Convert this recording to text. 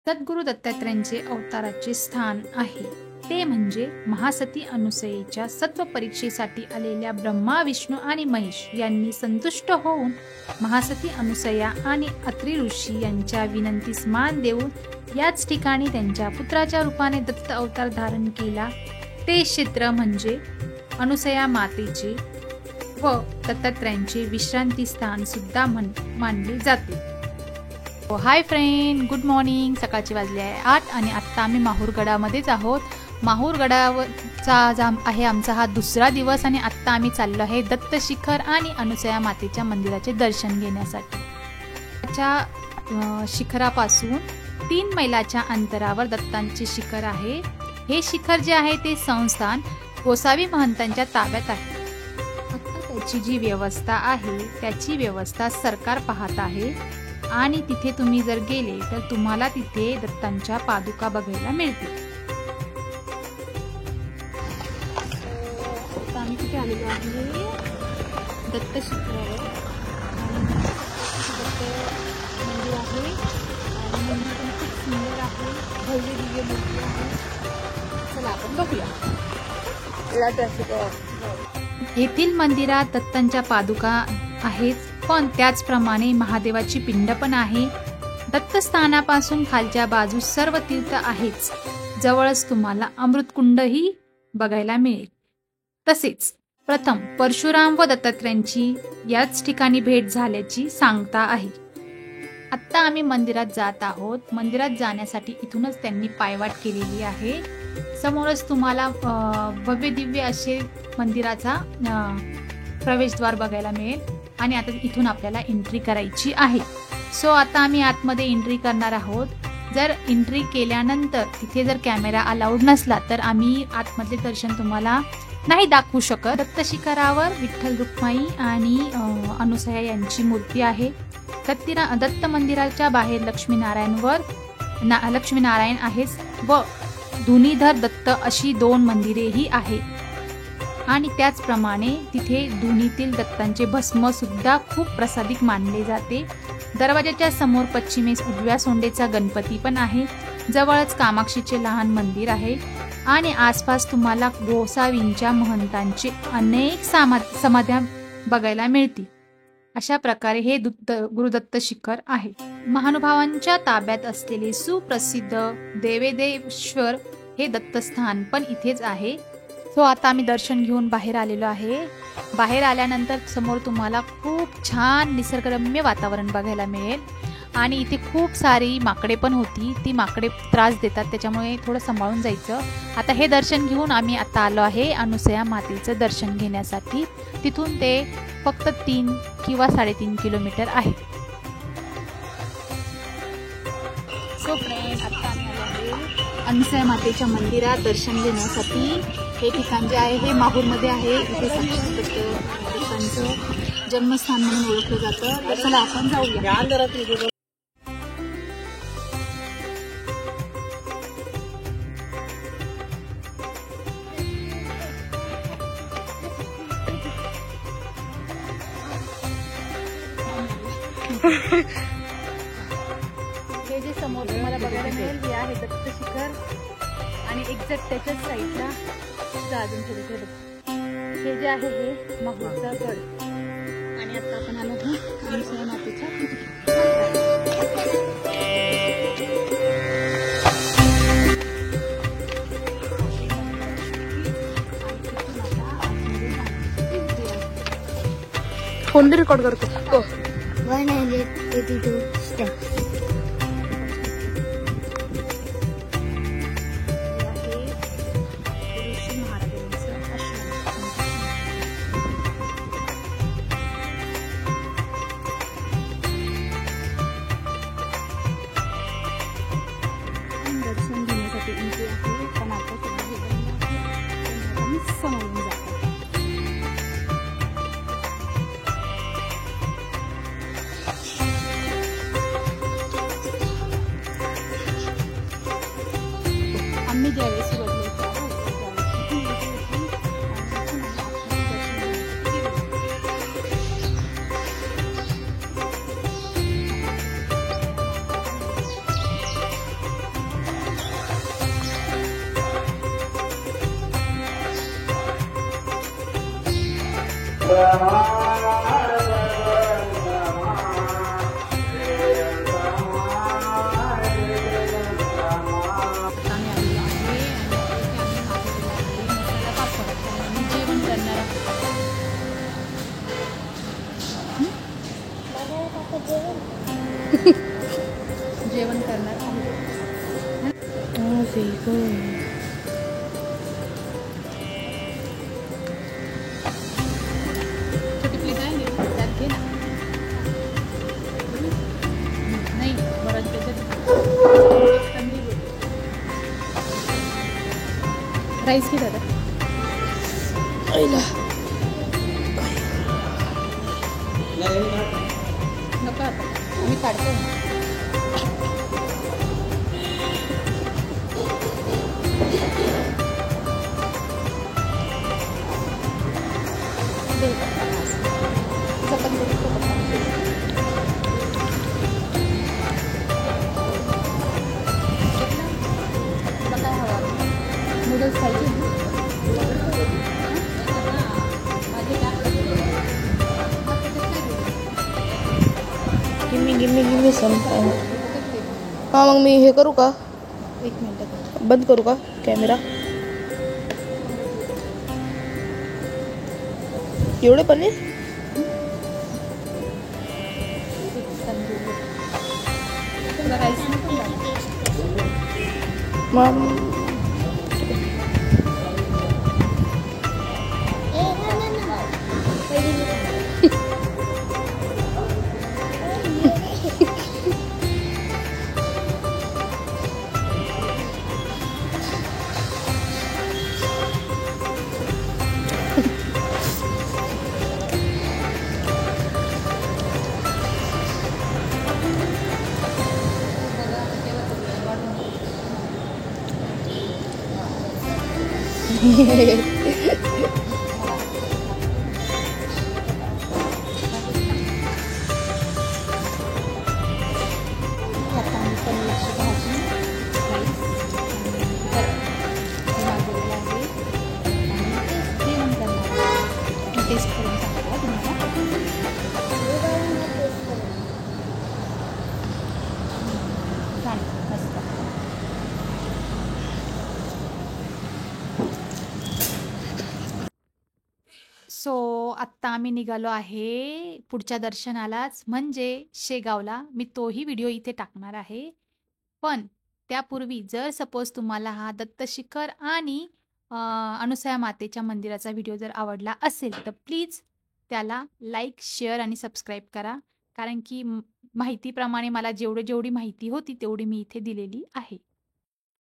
सद्गुरु दत्तात्रयांचे अवताराचे स्थान आहे ते म्हणजे महासती अनुसयेच्या सत्व परीक्षेसाठी आलेल्या ब्रह्मा, विष्णू आणि महेश यांनी संतुष्ट होऊन महासती अनुसया आणि अत्रि ऋषी यांच्या विनंतीस मान देऊन याच ठिकाणी त्यांच्या पुत्राच्या रूपाने दत्त अवतार धारण केला। ते क्षेत्र म्हणजे अनुसया मातेचे व दत्तात्रयांचे विश्रांती स्थान सुद्धा मानले जाते। Hi friend, good morning. सकाळचे वाजले आहे 8 आणि आत्ता आम्ही माहूरगडामध्येच आहोत। माहूरगडाचा आहे आमचा हा दुसरा दिवस आणि आत्ता आम्ही चाललो आहे दत्त शिखर आणि अनुसया मातेच्या मंदिराचे दर्शन घेण्यासाठी। त्याच्या शिखरापासून 3 मैलाच्या अंतरावर दत्तांचे शिखर आहे। हे शिखर जे आहे ते संस्थान गोसावी महंतांच्या ताब्यात आहे। आता त्याची जी व्यवस्था आहे त्याची व्यवस्था सरकार पाहत आहे आणि तिथे तुम्ही जर गेले तर तुम्हाला तिथे दत्तांच्या पादुका बघायला मिळतील। आता आम्ही तिथे आलेलो आहे दत्त शिखरावर दत्त मंदिर आहे आणि मंदिर पण खूप सुंदर आहे, भव्य दिव्य मूर्ती आहे। चला आपण बघूया। येथील मंदिरात दत्तांच्या पादुका आहेत, पण त्याचप्रमाणे महादेवाची पिंड पण आहे। दत्तस्थानापासून खालच्या बाजूस सर्व तीर्थ आहेच, जवळच तुम्हाला अमृतकुंडही बघायला मिळेल। तसेच प्रथम परशुराम व दत्तात्रयांची याच ठिकाणी भेट झाल्याची सांगता आहे। आत्ता आम्ही मंदिरात जात आहोत। मंदिरात जाण्यासाठी इथूनच त्यांनी पायवाट केलेली आहे। समोरच तुम्हाला भव्य दिव्य असे मंदिराचा प्रवेशद्वार बघायला मिळेल आणि आता इथून आपल्याला एंट्री करायची आहे। सो आता आम्ही आतमध्ये एंट्री करणार आहोत। जर एंट्री केल्यानंतर तिथे जर कॅमेरा अलाउड नसला तर आम्ही आतमधले दर्शन तुम्हाला नाही दाखवू शकत। दत्त शिखरावर विठ्ठल रुक्माई आणि अनुसया यांची मूर्ती आहे। दत्त मंदिराच्या बाहेर लक्ष्मीनारायण आहेच व धुनीधर दत्त अशी 2 मंदिरेही आहेत आणि त्याचप्रमाणे तिथे धुनीतील दत्तांचे भस्म सुद्धा खूप प्रसादिक मानले जाते। दरवाजाच्या समोर पश्चिमेस उजव्या सोंडेचा गणपती पण आहे। जवळच कामाक्षीचे लहान मंदिर आहे आणि आसपास तुम्हाला गोसावींच्या महंतांचे अनेक समाध्या बघायला मिळतील। अशा प्रकारे हे गुरुदत्त शिखर आहे। महानुभावांच्या ताब्यात असलेले सुप्रसिद्ध देवेदेश्वर हे दत्तस्थान पण इथेच आहे। सो आता आम्ही दर्शन घेऊन बाहेर आलेलो आहे। बाहेर आल्यानंतर समोर तुम्हाला खूप छान निसर्गरम्य वातावरण बघायला मिळेल आणि इथे खूप सारी माकडे पण होती। ती माकडे त्रास देतात, त्याच्यामुळे थोडं सांभाळून जायचं। आता हे दर्शन घेऊन आम्ही आता आलो आहे अनुसया मातेचं दर्शन घेण्यासाठी। तिथून ते फक्त 3 किंवा 3.5 किलोमीटर आहे। सो फ्रेंड, आता आम्ही आलो आहे अनुसया मातेच्या मंदिरात दर्शन घेण्यासाठी। हे ठिकाण जे आहे हे माहूरमध्ये आहे। इथे दत्तांचं जन्मस्थान म्हणून ओळखलं जातं। तर चला आपण जाऊया। हे जे समोर तुम्हाला बघायला मिळेल हे आहे दत्त शिखर आणि एक्झॅक्ट त्याच्याच साईडला अजून थोडं हे जे आहे हे माहूरचा गड आणि आता आपण आलो आहोत अनुसया मातेच्या फोन रेकॉर्ड करतो। 182 steps. दर्शन घेण्यासाठी एंट्री आहे, पण आता समोरून जातो। आम्ही ज्यावेळेस आम्ही आलेलो आहे आणि इथे आम्ही मागवलेला आहे मसाला पापड आणि आम्ही जेवण करणार आहोत. जेवण करणार आहोत. छोटी प्लेट आहे ना, त्यात घे ना. नाही बरं त्याच्यात राईस घे दादा. नको आता मी काढतो. दे चपाती तुला काय हवं? नूडल्स खायचे गिम्मी सम. हा मग मी हे करू का? एक मिनिट. बंद करू का कॅमेरा? एवढे पनीर तुला राईस नको का? मग आता आम्ही पनीरची भाजी राईस मागवलेलं आहे आणि जेवण करणार आहे. टेस्ट करून सांगा तुम्हाला. छान मस्त. सो आत्ता आम्ही निघालो आहे पुढच्या दर्शनालाच म्हणजे शेगावला. मी तोही व्हिडिओ इथे टाकणार आहे. पण त्यापूर्वी जर सपोज तुम्हाला हा दत्तशिखर आणि अनुसया मातेच्या मंदिराचा व्हिडिओ जर आवडला असेल तर प्लीज त्याला लाईक, शेअर आणि सबस्क्राईब करा. कारण की माहितीप्रमाणे मला जेवढी माहिती होती तेवढी मी इथे दिलेली आहे.